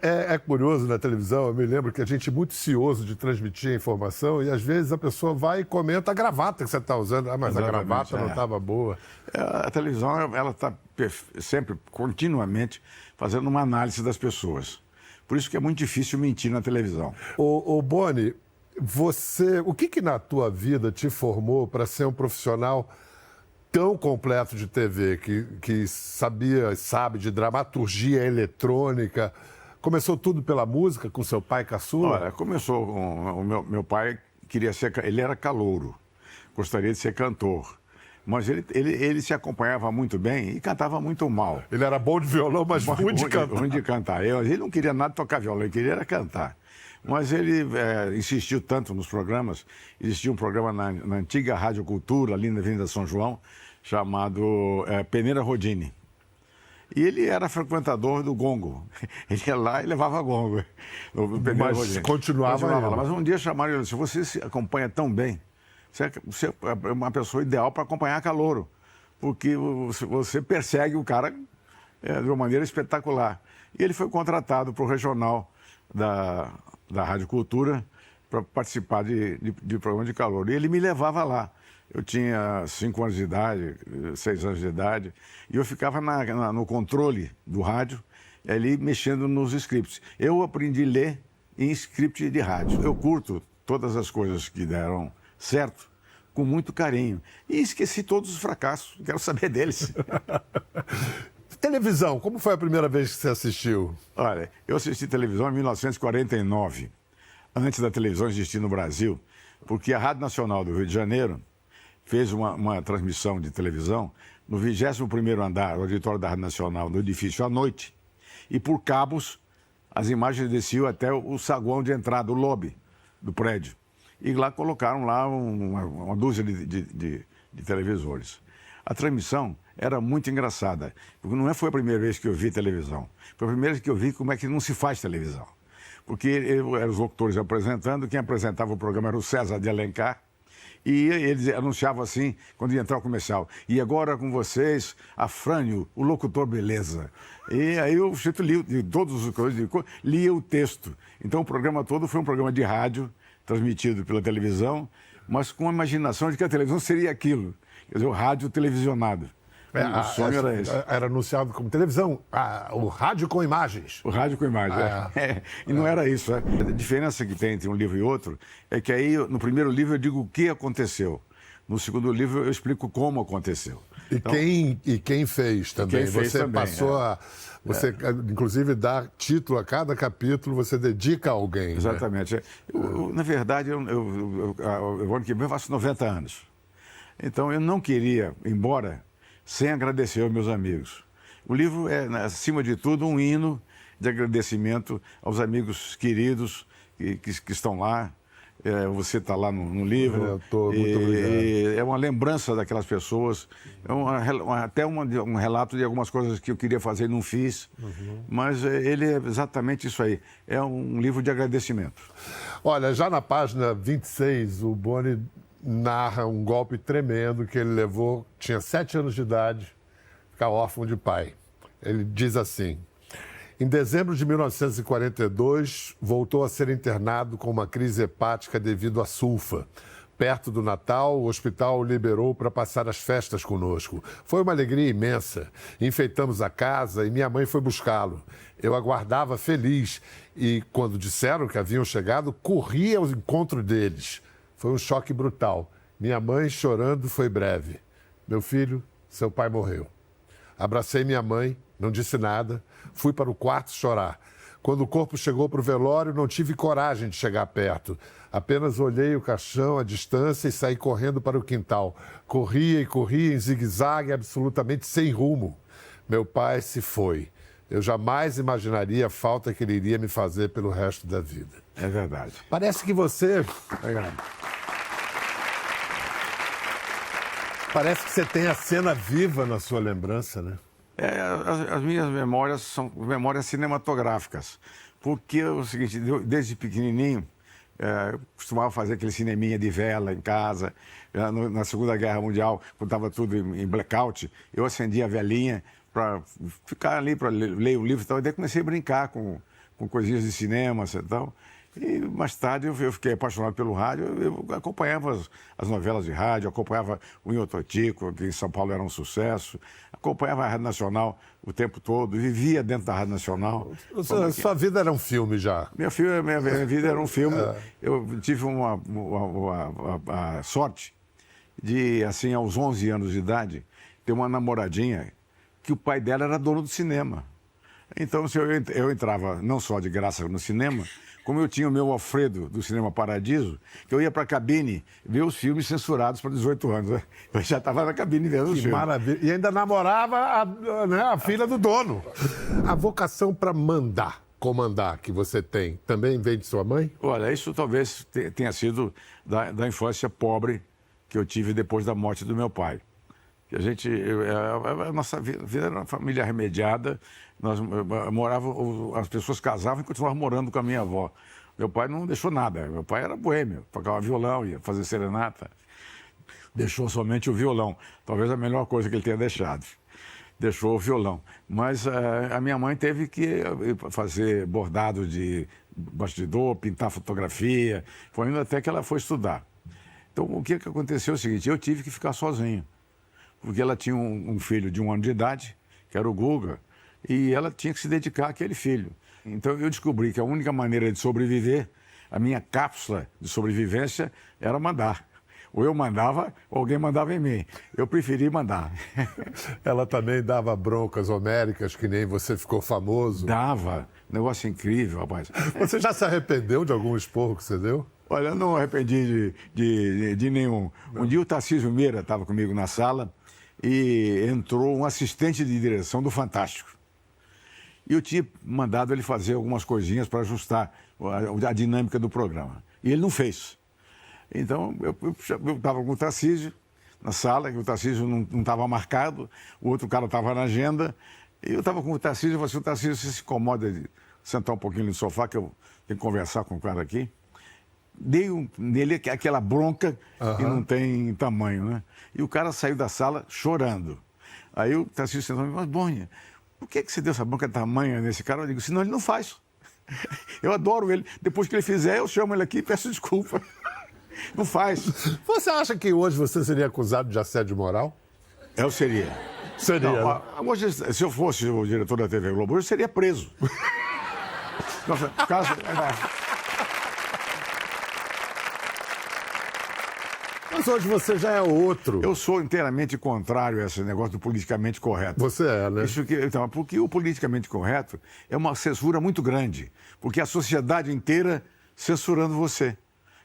É curioso na televisão, eu me lembro que a gente é muito cioso de transmitir a informação e às vezes a pessoa vai e comenta a gravata que você está usando. Ah, mas Exatamente, a gravata não estava boa. A televisão, ela está sempre, continuamente, fazendo uma análise das pessoas. Por isso que é muito difícil mentir na televisão. Ô Boni, o que na tua vida te formou para ser um profissional tão completo de TV, que sabe de dramaturgia eletrônica? Começou tudo pela música, com seu pai caçula? Olha, começou com o meu pai, ele era calouro, gostaria de ser cantor. Mas ele se acompanhava muito bem e cantava muito mal. Ele era bom de violão, mas ruim de cantar. Ruim de cantar. Ele não queria nada de tocar violão, ele queria era cantar. Mas ele insistiu tanto nos programas. Existia um programa na antiga Rádio Cultura, ali na Avenida São João, chamado Peneira Rodini. E ele era frequentador do gongo. Ele ia lá e levava gongo. Mas continuava lá. Mas um dia chamaram ele e disse: você se acompanha tão bem, você é uma pessoa ideal para acompanhar calouro, porque você persegue o cara de uma maneira espetacular. E ele foi contratado para o regional da Rádio Cultura para participar de programa de calouro. E ele me levava lá. Eu tinha 5 anos de idade, 6 anos de idade, e eu ficava no controle do rádio, ali mexendo nos scripts. Eu aprendi a ler em script de rádio. Eu curto todas as coisas que deram certo, com muito carinho. E esqueci todos os fracassos, quero saber deles. Televisão, como foi a primeira vez que você assistiu? Olha, eu assisti televisão em 1949, antes da televisão existir no Brasil, porque a Rádio Nacional do Rio de Janeiro fez uma transmissão de televisão no 21º andar, o auditório da Rádio Nacional, no edifício à noite. E por cabos, as imagens desciam até o saguão de entrada, o lobby do prédio. E lá colocaram lá uma dúzia de televisores. A transmissão era muito engraçada, porque não foi a primeira vez que eu vi televisão. Foi a primeira vez que eu vi como é que não se faz televisão. Porque eram os locutores apresentando, quem apresentava o programa era o César de Alencar, e eles anunciavam assim, quando ia entrar o comercial: e agora com vocês, Afrânio, o locutor beleza. E aí eu li de todos os coisas, lia o texto. Então o programa todo foi um programa de rádio, transmitido pela televisão, mas com a imaginação de que a televisão seria aquilo. Quer dizer, o rádio televisionado. O sonho era esse. Era anunciado como televisão, o rádio com imagens. O rádio com imagens, E não era isso. A diferença que tem entre um livro e outro é que aí, no primeiro livro, eu digo o que aconteceu. No segundo livro, eu explico como aconteceu. E quem fez também. Você também, passou a... Você, inclusive, dá título a cada capítulo, você dedica a alguém. Exatamente. Né? Na verdade, eu ano que vem eu faço 90 anos. Então, eu não queria ir embora sem agradecer aos meus amigos. O livro é, acima de tudo, um hino de agradecimento aos amigos queridos que estão lá. Você está lá no livro. Eu estou muito obrigado. É uma lembrança daquelas pessoas. É até um relato de algumas coisas que eu queria fazer e não fiz. Mas ele é exatamente isso aí. É um livro de agradecimento. Olha, já na página 26, o Boni narra um golpe tremendo que ele levou, tinha 7 anos de idade, ficar órfão de pai. Ele diz assim: em dezembro de 1942, voltou a ser internado com uma crise hepática devido à sulfa. Perto do Natal, o hospital o liberou para passar as festas conosco. Foi uma alegria imensa. Enfeitamos a casa e minha mãe foi buscá-lo. Eu aguardava feliz e, quando disseram que haviam chegado, corri ao encontro deles. Foi um choque brutal. Minha mãe, chorando, foi breve. Meu filho, seu pai morreu. Abracei minha mãe, não disse nada, fui para o quarto chorar. Quando o corpo chegou para o velório, não tive coragem de chegar perto. Apenas olhei o caixão à distância e saí correndo para o quintal. Corria e corria em zigue-zague, absolutamente sem rumo. Meu pai se foi. Eu jamais imaginaria a falta que ele iria me fazer pelo resto da vida. É verdade. Parece que você... Parece que você tem a cena viva na sua lembrança, né? As minhas memórias são memórias cinematográficas. Porque é o seguinte, desde pequenininho, eu costumava fazer aquele cineminha de vela em casa. Na Segunda Guerra Mundial, quando estava tudo em blackout, eu acendia a velinha para ficar ali, para ler o livro e tal. E daí comecei a brincar com com coisinhas de cinema e tal. E mais tarde eu fiquei apaixonado pelo rádio, eu acompanhava as novelas de rádio, acompanhava o Inhototico, que em São Paulo era um sucesso, acompanhava a Rádio Nacional o tempo todo, vivia dentro da Rádio Nacional. Sua vida era um filme já. Minha vida era um filme. Eu tive a sorte de, assim, aos 11 anos de idade, ter uma namoradinha que o pai dela era dono do cinema. Então, eu entrava não só de graça no cinema, como eu tinha o meu Alfredo do Cinema Paradiso, que eu ia para a cabine ver os filmes censurados para 18 anos. Né? Eu já estava na cabine vendo os filmes. Que maravilha. E ainda namorava a filha do dono. A vocação para comandar que você tem, também vem de sua mãe? Olha, isso talvez tenha sido da infância pobre que eu tive depois da morte do meu pai. Que a nossa vida era uma família remediada, as pessoas casavam e continuavam morando com a minha avó. Meu pai não deixou nada, meu pai era boêmio, tocava violão, ia fazer serenata. Deixou somente o violão, talvez a melhor coisa que ele tenha deixado. Deixou o violão. Mas a minha mãe teve que fazer bordado de bastidor, pintar fotografia, foi indo até que ela foi estudar. Então, o que aconteceu é o seguinte, eu tive que ficar sozinho. Porque ela tinha um filho de 1 ano de idade, que era o Guga, e ela tinha que se dedicar àquele filho. Então eu descobri que a única maneira de sobreviver, a minha cápsula de sobrevivência, era mandar. Ou eu mandava, ou alguém mandava em mim. Eu preferi mandar. Ela também dava broncas homéricas, que nem você ficou famoso? Dava. Negócio incrível, rapaz. Você já se arrependeu de algum esporro que você deu? Olha, eu não arrependi de nenhum. Um dia o Tarcísio Meira estava comigo na sala, e entrou um assistente de direção do Fantástico. E eu tinha mandado ele fazer algumas coisinhas para ajustar a dinâmica do programa. E ele não fez. Então, eu estava com o Tarcísio na sala, que o Tarcísio não estava marcado, o outro cara estava na agenda, e eu estava com o Tarcísio, eu falei assim, o Tarcísio, você se incomoda de sentar um pouquinho no sofá, que eu tenho que conversar com o cara aqui? Dei nele aquela bronca que não tem tamanho, né? E o cara saiu da sala chorando. Aí o Tarcísio sentou e falou, mas Bonha, por que você deu essa bronca de tamanho nesse cara? Eu digo, senão ele não faz. Eu adoro ele. Depois que ele fizer, eu chamo ele aqui e peço desculpa. Não faz. Você acha que hoje você seria acusado de assédio moral? Eu seria. Seria. Não, hoje, se eu fosse o diretor da TV Globo, eu seria preso. Nossa, caso... Mas hoje você já é outro. Eu sou inteiramente contrário a esse negócio do politicamente correto. Você é, né? Então, porque o politicamente correto é uma censura muito grande. Porque a sociedade inteira censurando você.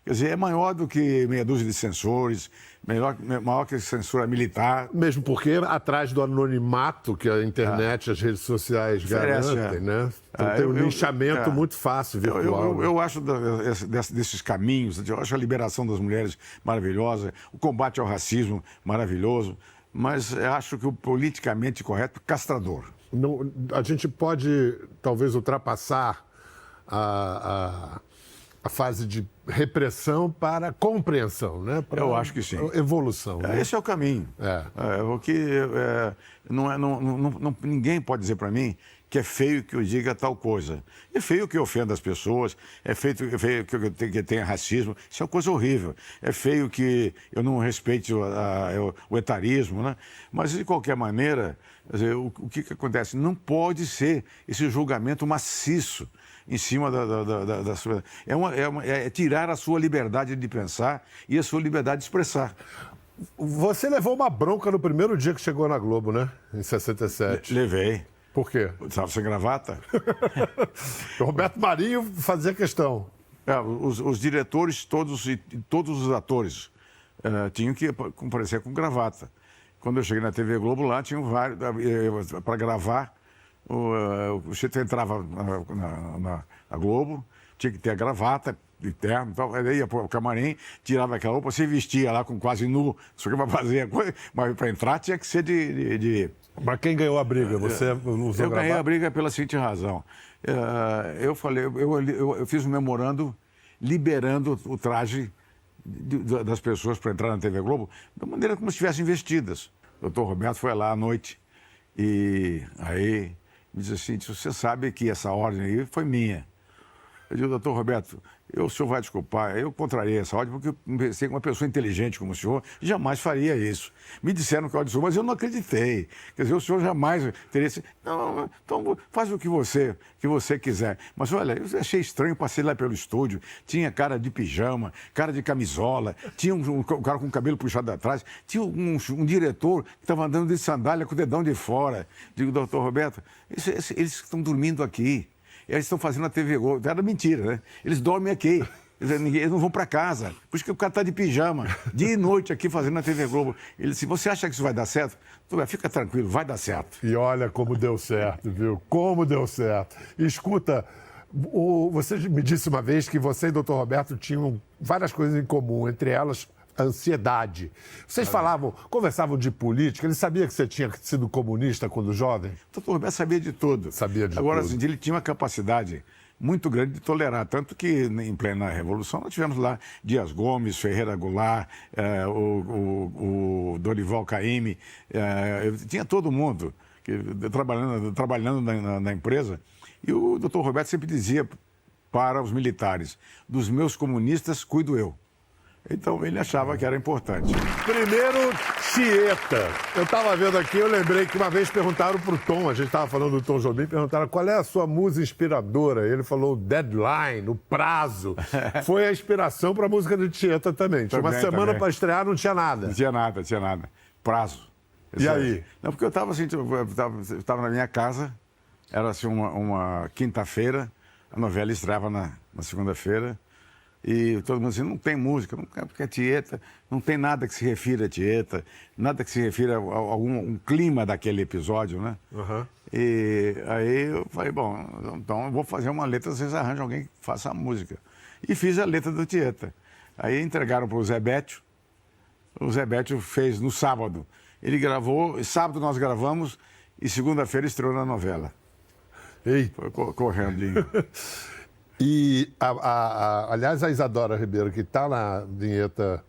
Quer dizer, é maior do que meia dúzia de censores, maior que a censura militar. Mesmo porque atrás do anonimato que a internet e as redes sociais garantem, né? Então tem um linchamento muito fácil virtual. Eu acho desses caminhos, eu acho a liberação das mulheres maravilhosa, o combate ao racismo maravilhoso, mas eu acho que o politicamente correto é castrador. Não, a gente pode, talvez, ultrapassar a fase de repressão para compreensão, né? Para eu acho que sim. Evolução. Né? Esse é o caminho. Ninguém pode dizer para mim que é feio que eu diga tal coisa. É feio que eu ofenda as pessoas, é feio que tenha racismo, isso é uma coisa horrível. É feio que eu não respeite o etarismo, né? Mas, de qualquer maneira, quer dizer, o que acontece? Não pode ser esse julgamento maciço em cima da sua... É tirar a sua liberdade de pensar e a sua liberdade de expressar. Você levou uma bronca no primeiro dia que chegou na Globo, né? Em 67. Levei. Por quê? Estava sem gravata. O Roberto Marinho fazia questão. Os diretores todos e todos os atores tinham que comparecer com gravata. Quando eu cheguei na TV Globo, lá tinham vários... Para gravar, você entrava na Globo, tinha que ter a gravata, de terno e tal, aí ia para o camarim, tirava aquela roupa, se vestia lá com quase nu, só que para fazer a coisa, mas para entrar tinha que ser de... Mas quem ganhou a briga? Você usou Eu ganhei a briga pela seguinte razão. Eu fiz um memorando liberando o traje das pessoas para entrar na TV Globo da maneira como se estivessem vestidas. O doutor Roberto foi lá à noite e aí me disse assim, você sabe que essa ordem aí foi minha. Eu digo, doutor Roberto, o senhor vai desculpar, eu contrariei essa ordem porque eu pensei que uma pessoa inteligente como o senhor jamais faria isso. Me disseram que a ordem sua, mas eu não acreditei. Quer dizer, o senhor jamais teria... Não, então faz o que você quiser. Mas olha, eu achei estranho, passei lá pelo estúdio, tinha cara de pijama, cara de camisola, tinha um cara com o cabelo puxado atrás, tinha um diretor que estava andando de sandália com o dedão de fora. Digo, doutor Roberto, eles estão dormindo aqui. Eles estão fazendo a TV Globo. Era mentira, né? Eles dormem aqui. Eles não vão para casa. Por isso que o cara está de pijama, dia e noite aqui fazendo a TV Globo. Ele disse, você acha que isso vai dar certo? Fica tranquilo, vai dar certo. E olha como deu certo, viu? Como deu certo. Escuta, você me disse uma vez que você e o Dr. Roberto tinham várias coisas em comum, entre elas a ansiedade. Vocês conversavam de política, ele sabia que você tinha sido comunista quando jovem? O Dr. Roberto sabia de tudo. Sabia de Agora, tudo. Assim, ele tinha uma capacidade muito grande de tolerar, tanto que em plena Revolução nós tivemos lá Dias Gomes, Ferreira Goulart, o Dorival Caymmi, tinha todo mundo trabalhando na empresa, e o Dr. Roberto sempre dizia para os militares, dos meus comunistas cuido eu. Então ele achava que era importante. Primeiro, Tieta. Eu estava vendo aqui, eu lembrei que uma vez perguntaram para o Tom, a gente estava falando do Tom Jobim, perguntaram qual é a sua musa inspiradora. Ele falou o deadline, o prazo. Foi a inspiração para a música do Tieta também. Tinha uma semana para estrear, não tinha nada. Não tinha nada. Prazo. E aí? Não, porque eu estava assim, estava na minha casa, era assim uma quinta-feira, a novela estreava na segunda-feira. E todo mundo assim, não tem música, não é porque é Tieta, não tem nada que se refira a Tieta, nada que se refira a algum clima daquele episódio, né? Uhum. E aí eu falei, bom, então eu vou fazer uma letra, vocês arranjam alguém que faça a música. E fiz a letra do Tieta. Aí entregaram para o Zé Bétio fez no sábado. Ele gravou, sábado nós gravamos e segunda-feira estreou na novela. Eita. Foi correndo. E, aliás, a Isadora Ribeiro, que está na vinheta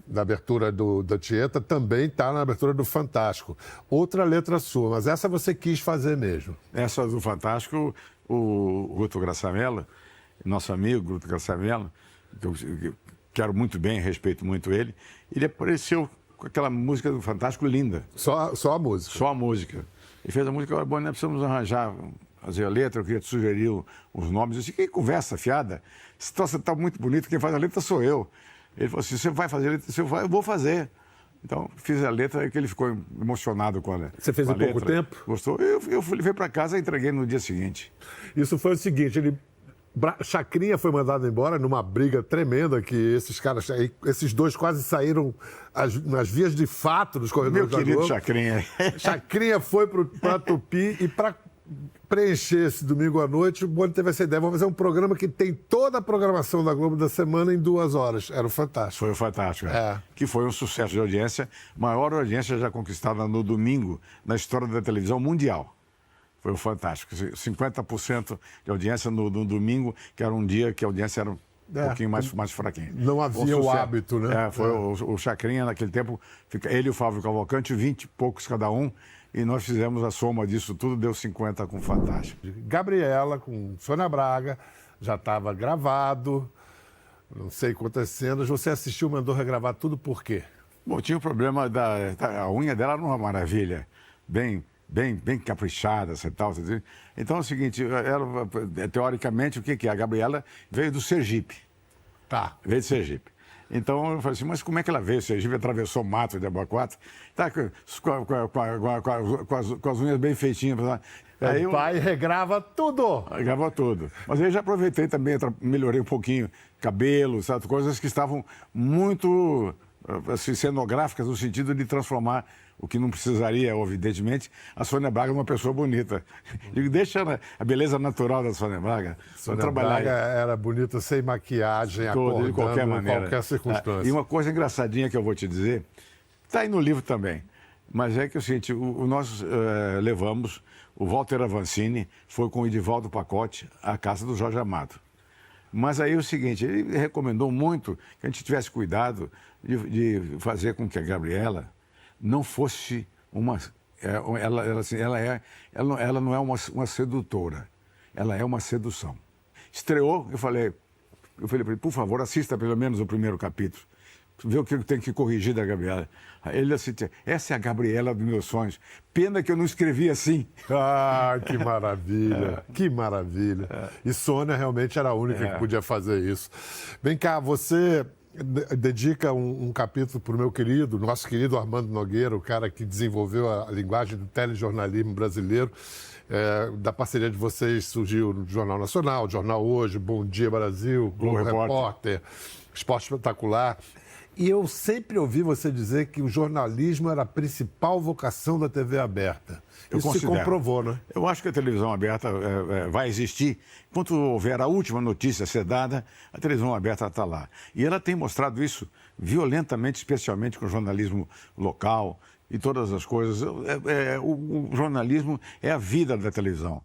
da abertura da Tieta, também está na abertura do Fantástico. Outra letra sua, mas essa você quis fazer mesmo. Essa do Fantástico, o Guto Graçamela, nosso amigo Guto Graçamela, que eu quero muito bem, respeito muito ele apareceu com aquela música do Fantástico linda. Só a música? Só a música. Ele fez a música, bom, nós precisamos arranjar... fazer a letra, eu queria te sugerir os nomes. Eu disse, que conversa fiada. Esse troço está muito bonito, quem faz a letra sou eu. Ele falou assim, você vai fazer a letra? Eu vou fazer. Então, fiz a letra e que ele ficou emocionado com a letra. Você fez em pouco tempo? Gostou? Eu veio para casa e entreguei no dia seguinte. Isso foi o seguinte, Chacrinha foi mandado embora numa briga tremenda que esses dois quase saíram nas vias de fato dos corredores da Globo. Meu querido Chacrinha. Chacrinha foi para Tupi e para preencher esse domingo à noite, o Boni teve essa ideia. Vamos fazer um programa que tem toda a programação da Globo da semana em 2 horas. Era o Fantástico. Foi o Fantástico, que foi um sucesso de audiência. Maior audiência já conquistada no domingo na história da televisão mundial. Foi o Fantástico. 50% de audiência no domingo, que era um dia que a audiência era um pouquinho mais fraquinha. Não havia o hábito, né? Foi o Chacrinha, naquele tempo, ele e o Fábio Cavalcante, 20 e poucos cada um. E nós fizemos a soma disso tudo, deu 50 com Fantástico. Gabriela com Sônia Braga, já estava gravado, não sei quantas cenas. Você assistiu, mandou regravar tudo por quê? Bom, tinha o problema a unha dela era uma maravilha, bem caprichada, e tal. Então é o seguinte, teoricamente, o que é? A Gabriela veio do Sergipe. Tá. Veio do Sergipe. Então eu falei assim, mas como é que ela veio? O Sergipe atravessou o mato de Abacuata, tá com as unhas bem feitinhas. Aí o pai regrava tudo. Regrava tudo. Mas aí já aproveitei também, melhorei um pouquinho cabelo, sabe? Coisas que estavam muito assim, cenográficas no sentido de transformar o que não precisaria, evidentemente, a Sônia Braga numa pessoa bonita. Digo, deixa a beleza natural da Sônia Braga. Sônia Braga era bonita sem maquiagem, acordando, de qualquer maneira. Em qualquer circunstância. E uma coisa engraçadinha que eu vou te dizer, está aí no livro também, mas é que é o seguinte, nós levamos, o Walter Avancini foi com o Edivaldo Pacote à casa do Jorge Amado. Mas aí é o seguinte, ele recomendou muito que a gente tivesse cuidado de fazer com que a Gabriela não fosse uma ela não é uma sedutora, ela é uma sedução. Estreou, eu falei para ele, por favor, assista pelo menos o primeiro capítulo, ver o que eu tenho que corrigir da Gabriela. Ele assim, essa é a Gabriela dos meus sonhos. Pena que eu não escrevi assim. Ah, que maravilha, que maravilha. E Sônia realmente era a única que podia fazer isso. Vem cá, você dedica um capítulo para o meu querido, nosso querido Armando Nogueira, o cara que desenvolveu a linguagem do telejornalismo brasileiro. Da parceria de vocês surgiu o Jornal Nacional, o Jornal Hoje, Bom Dia Brasil, Globo Repórter, Esporte Espetacular. E eu sempre ouvi você dizer que o jornalismo era a principal vocação da TV aberta. Isso se comprovou, né? Eu acho que a televisão aberta vai existir. Enquanto houver a última notícia a ser dada, a televisão aberta está lá. E ela tem mostrado isso violentamente, especialmente com o jornalismo local e todas as coisas. O jornalismo é a vida da televisão.